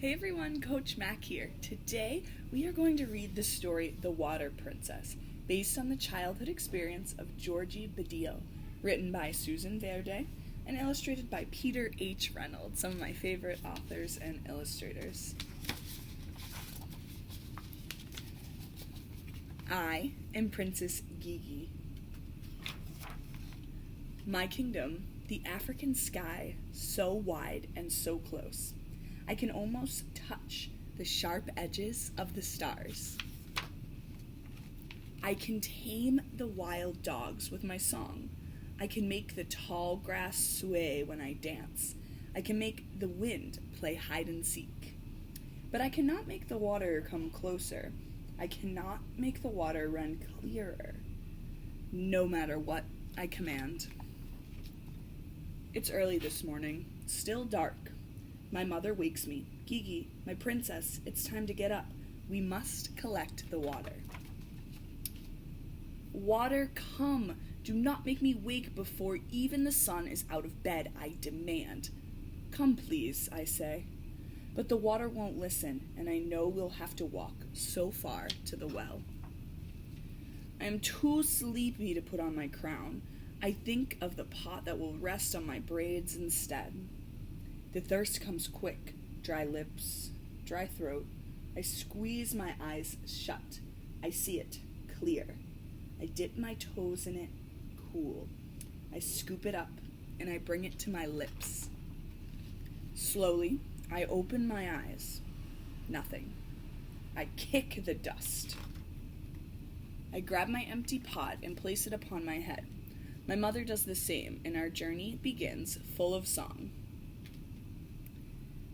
Hey everyone, Coach Mac here. Today we are going to read the story The Water Princess, based on the childhood experience of Georgie Badillo, written by Susan Verde and illustrated by Peter H. Reynolds, some of my favorite authors and illustrators. I am Princess Gigi. My kingdom, the African sky, so wide and so close. I can almost touch the sharp edges of the stars. I can tame the wild dogs with my song. I can make the tall grass sway when I dance. I can make the wind play hide and seek. But I cannot make the water come closer. I cannot make the water run clearer. No matter what I command. It's early this morning, still dark. My mother wakes me. Gigi, my princess, it's time to get up. We must collect the water. Water, come. Do not make me wake before even the sun is out of bed, I demand. Come, please, I say. But the water won't listen, and I know we'll have to walk so far to the well. I am too sleepy to put on my crown. I think of the pot that will rest on my braids instead. The thirst comes quick, dry lips, dry throat. I squeeze my eyes shut. I see it, clear. I dip my toes in it, cool. I scoop it up, and I bring it to my lips. Slowly, I open my eyes. Nothing. I kick the dust. I grab my empty pot and place it upon my head. My mother does the same, and our journey begins full of song.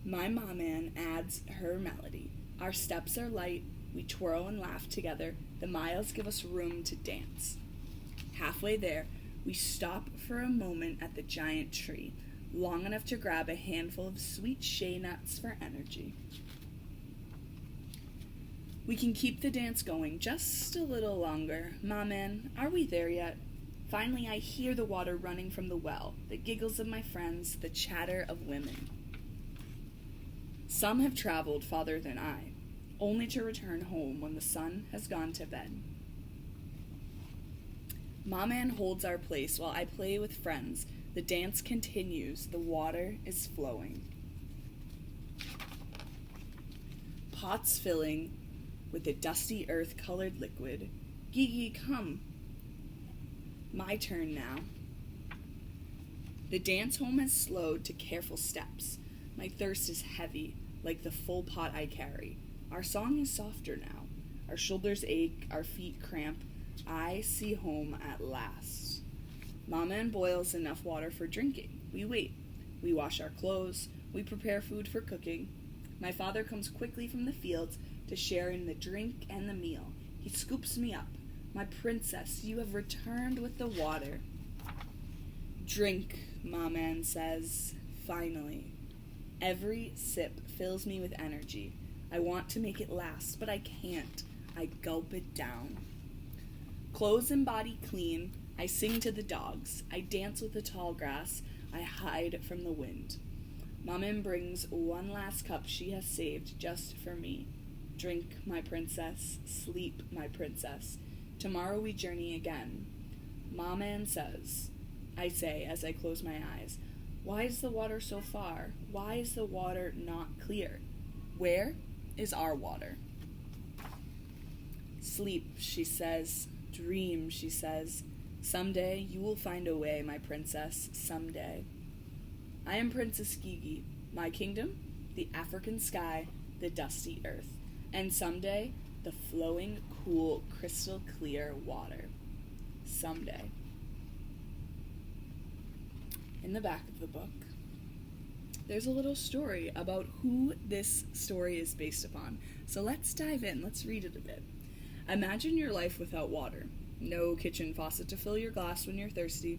My ma-man adds her melody. Our steps are light, we twirl and laugh together. The miles give us room to dance. Halfway there, we stop for a moment at the giant tree, long enough to grab a handful of sweet shea nuts for energy. We can keep the dance going just a little longer. Ma-man, are we there yet? Finally, I hear the water running from the well, the giggles of my friends, the chatter of women. Some have traveled farther than I, only to return home when the sun has gone to bed. Ma-man holds our place while I play with friends. The dance continues, the water is flowing. Pots filling with a dusty earth-colored liquid. Gigi, come. My turn now. The dance home has slowed to careful steps. My thirst is heavy, like the full pot I carry. Our song is softer now. Our shoulders ache, our feet cramp. I see home at last. Ma-man boils enough water for drinking. We wait. We wash our clothes. We prepare food for cooking. My father comes quickly from the fields to share in the drink and the meal. He scoops me up. My princess, you have returned with the water. Drink, Ma-man says, finally. Every sip fills me with energy. I want to make it last, but I can't. I gulp it down. Clothes and body clean, I sing to the dogs. I dance with the tall grass. I hide from the wind. Ma-man brings one last cup she has saved just for me. Drink, my princess. Sleep, my princess. Tomorrow we journey again. Ma-man says, I say as I close my eyes, why is the water so far? Why is the water not clear? Where is our water? Sleep, she says. Dream, she says. Someday you will find a way, my princess, someday. I am Princess Gigi. My kingdom, the African sky, the dusty earth. And someday, the flowing, cool, crystal clear water. Someday. In the back of the book, there's a little story about who this story is based upon. So let's dive in. Let's read it a bit. Imagine your life without water. No kitchen faucet to fill your glass when you're thirsty.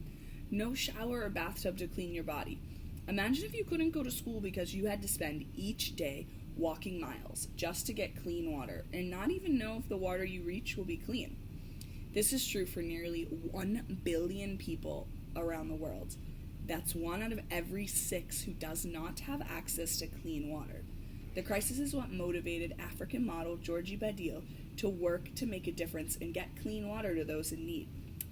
No shower or bathtub to clean your body. Imagine if you couldn't go to school because you had to spend each day walking miles just to get clean water and not even know if the water you reach will be clean. This is true for nearly 1 billion people around the world. That's 1 out of every 6 who does not have access to clean water. The crisis is what motivated African model Georgie Badil to work to make a difference and get clean water to those in need.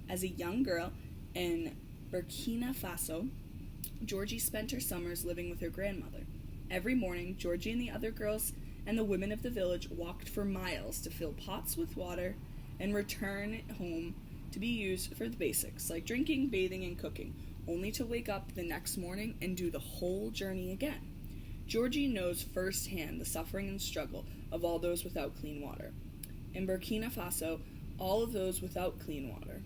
As a young girl in Burkina Faso, Georgie spent her summers living with her grandmother. Every morning, Georgie and the other girls and the women of the village walked for miles to fill pots with water and return home to be used for the basics, like drinking, bathing, and cooking, only to wake up the next morning and do the whole journey again. Georgie knows firsthand the suffering and struggle of all those without clean water. In Burkina Faso, all of those without clean water.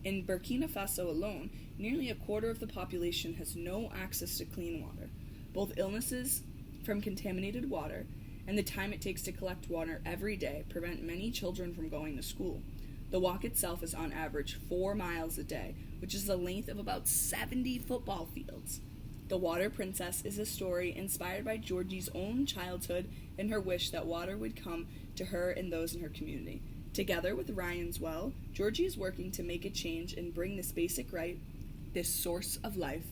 In Burkina Faso alone, nearly a quarter of the population has no access to clean water. Both illnesses from contaminated water and the time it takes to collect water every day prevent many children from going to school. The walk itself is on average 4 miles a day, which is the length of about 70 football fields. The Water Princess is a story inspired by Georgie's own childhood and her wish that water would come to her and those in her community. Together with Ryan's Well, Georgie is working to make a change and bring this basic right, this source of life,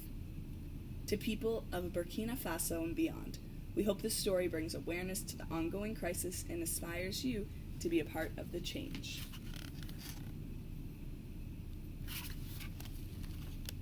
to people of Burkina Faso and beyond. We hope this story brings awareness to the ongoing crisis and inspires you to be a part of the change.